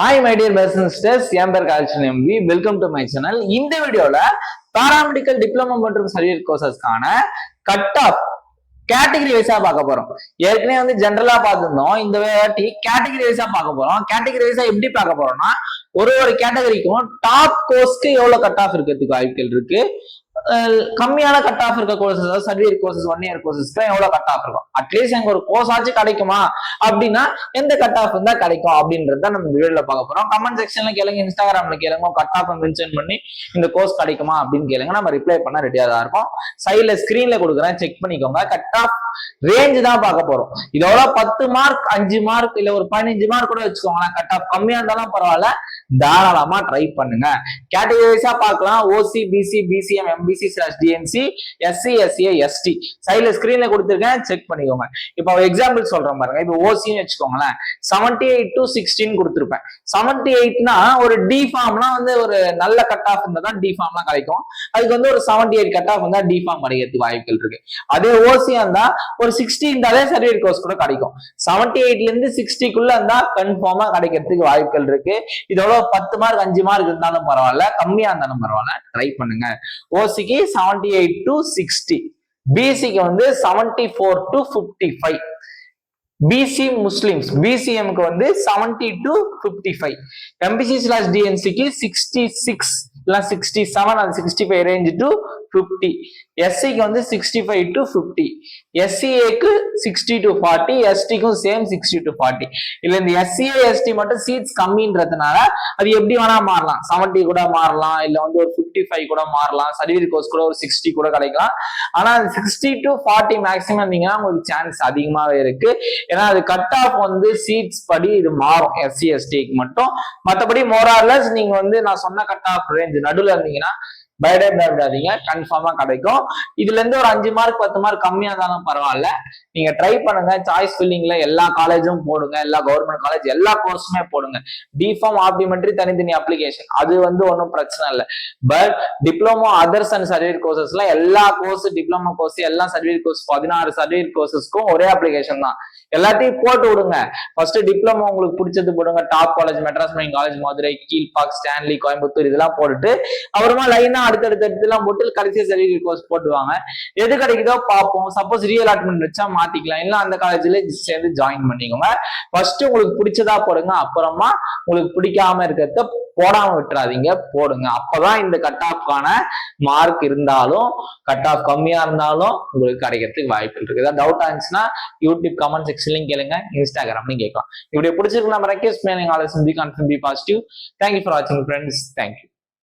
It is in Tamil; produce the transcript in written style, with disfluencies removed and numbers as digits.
Hi my dear brothers and sisters, என் பேர் Carlsen MP. Welcome to my channel. இந்த வீடியோல பாராமெடிக்கல் டிப்ளமோ மற்றும் சர்டிஃபிகேட் கோர்சஸ்க்கான கட் ஆஃப் கேட்டகரி வைஸா பார்க்க போறோம். ஏற்கனவே வந்து ஜென்ரலா பார்த்துருந்தோம். இந்த வாட்டி கேட்டகரி வைஸா பார்க்க போறோம். கேட்டகரி வைஸா எப்படி பார்க்க போறோம்னா, ஒரு கேட்டகரிக்கும் டாப் கோர்ஸ்க்கு எவ்வளவு கட் ஆஃப் இருக்கிறதுக்கு வாய்ப்புகள் இருக்கு, கம்மியான கட் ஆஃப் இருக்க கோர்சஸ், சர்டிஃபிகேட் கோர்சஸ், 1 இயர் கோர்சஸ்க்கு எவ்வளவு கட் ஆஃப் இருக்கும், அட்லீஸ்ட் எங்க ஒரு கோர்ஸ் ஆச்சு கிடைக்குமா அப்படின்னா எந்த கட் ஆஃப் இருந்தா கிடைக்கும் அப்படின்றத நம்ம வீடியோல பார்க்க போறோம். கமெண்ட் செக்ஷன்ல கேளுங்க, இன்ஸ்டாகிராம்ல கேளுங்க, கட் ஆஃப் மென்ஷன் பண்ணி இந்த கோர்ஸ் கிடைக்குமா அப்படின்னு கேளுங்க, நம்ம ரிப்ளை பண்ண ரெடியா தான் இருக்கும். சைட்ல ஸ்கிரீன்ல கொடுக்குறேன், செக் பண்ணிக்கோங்க. கட் ஆஃப் ரேஞ்ச் தான் பார்க்க போறோம். இதோட 10 மார்க், 5 மார்க் இல்ல ஒரு 15 மார்க் கூட வச்சுக்கோங்களேன். கட் ஆஃப் கம்மியா இருந்தாலும் பரவாயில்ல, தாராளமா ட்ரை பண்ணுங்க. கேட்டகரி வைஸா பார்க்கலாம். OC, BC, BCM, MBC DNC, SC, SA, ST. சைட்ல ஸ்கிரீன்ல கொடுத்துருக்கேன், செக் பண்ணிக்கோங்க. இப்போ எக்ஸாம்பிள் சொல்றேன் பாருங்க. இப்போ ஓசின்னு வச்சுக்கோங்களேன், 78 to 16 கொடுத்துருப்பேன். 78னா ஒரு டி ஃபார்ம்லாம் வந்து ஒரு நல்ல கட் ஆஃப் இருந்தா தான் டி ஃபார்ம்லாம் கிடைக்கும். அதுக்கு வந்து ஒரு 78 கட் ஆஃப் இருந்தா டி ஃபார்ம் கிடைக்கிறதுக்கு வாய்ப்புகள் இருக்கு. அதே ஓசியா இருந்தா ஒரு 60 இருந்தாலே சர்டிஃபிகேட் கோர்ஸ் கூட கிடைக்கும். 78ல இருந்து 60க்குள்ள இருந்தா கன்ஃபார்மா கிடைக்கிறதுக்கு வாய்ப்புகள் இருக்கு. இதோட 10 மார்க், 5 மார்க் இருந்தாலும் பரவாயில்ல, கம்மியா இருந்தாலும் பரவாயில்ல, ட்ரை பண்ணுங்க. ஓசிக்கு 78 to 60, பிசிக்கு வந்து 74 to 55, பிசி முஸ்லிம்ஸ் பிசிஎம்க்கு வந்து 70 to 55, எம்பிசி/டிஎன்சிக்கு 66 இல்ல 67 அது 65 ரேஞ்ச் டு 50, எஸ்சிக்கு வந்து 65 to 50, எஸ்சிஏக்கு 60 to 40, எஸ்டிக்கும் சேம் 60 to 40. இல்ல இந்த எஸ்சிஏ எஸ்டி மட்டும் சீட்ஸ் கம்மின்றதுனால அது எப்படி வேணா மாறலாம். 70 கூட மாறலாம், இல்ல வந்து ஒரு 55 கூட மாறலாம், சர்டிஃபிகேட் கோர்ஸ் கூட ஒரு 60 கூட கிடைக்கலாம். ஆனா 60 to 40 மேக்ஸிமம் இருந்தீங்கன்னா உங்களுக்கு சான்ஸ் அதிகமாவே இருக்கு. ஏன்னா அது கட் ஆஃப் வந்து சீட்ஸ் படி இது மாறும் எஸ்சி எஸ்டிக்கு மட்டும். மற்றபடி மோரார்லஸ் நீங்க வந்து நான் சொன்ன கட் ஆஃப் ரேஞ்ச் நடுவில் இருந்தீங்கன்னா பயப்படாதீங்க, கன்ஃபார்மா கிடைக்கும். இதுல இருந்து ஒரு 5 மார்க் 10 மார்க் கம்மியா இருந்தாலும் பரவாயில்ல, நீங்க ட்ரை பண்ணுங்க. சாய்ஸ் ஃபில்லிங்ல எல்லா காலேஜும் போடுங்க, எல்லா கவர்மெண்ட் காலேஜ் எல்லா கோர்ஸுமே போடுங்க. டிஃபார்ம் ஆப்ளிமெண்ட்ரி தனித்தனி அப்ளிகேஷன், அது வந்து ஒன்றும் பிரச்சனை இல்லை. But diploma others and certificate கோர்சஸ்ல எல்லா கோர்ஸ், டிப்ளமோ கோர்ஸ், எல்லா சர்டிஃபிகேட் கோர்ஸ் 16 சர்டிஃபிகேட் கோர்சஸ்க்கும் ஒரே அப்ளிகேஷன் தான். எல்லாத்தையும் போட்டு விடுங்க. ஃபர்ஸ்ட் டிப்ளமோ உங்களுக்கு பிடிச்சது போடுங்க. Top college, Madras main college, Madurai, Kilpauk, Stanley, Coimbatore இதெல்லாம் போட்டுட்டு அப்புறமா லைனா அடுத்தடுத்து போட்டு கடைசியா சர்டிஃபிகேட் கோர்ஸ் போட்டுவாங்க. எது கிடைக்குதோ பார்ப்போம். சப்போஸ் ரீஅலாட்மெண்ட் வச்சா மாத்திக்கலாம், இல்ல அந்த காலேஜ்ல சேர்ந்து ஜாயின் பண்ணிக்கோங்க. ஃபர்ஸ்ட் உங்களுக்கு பிடிச்சதா போடுங்க, அப்புறமா உங்களுக்கு பிடிக்காம இருக்கிறத போடாம விட்டுறாதீங்க, போடுங்க. அப்பதான் இந்த கட் ஆஃப்கான மார்க் இருந்தாலும், கட் ஆஃப் கம்மியா இருந்தாலும் உங்களுக்கு கிடைக்கிறதுக்கு வாய்ப்பு இருக்கு. ஏதாவது டவுட் ஆச்சுன்னா யூடியூப் கமெண்ட் செக்ஷன்லயும் கேளுங்க, இன்ஸ்டாகிராம்லயும் கேட்கலாம். இப்படி பிடிச்சிருக்கு நம்ம ரெக்வெஸ்ட் பண்ணுங்க. Always be confident, be positive. Thank you for வாட்சிங் ஃப்ரெண்ட்ஸ். தேங்க்யூ.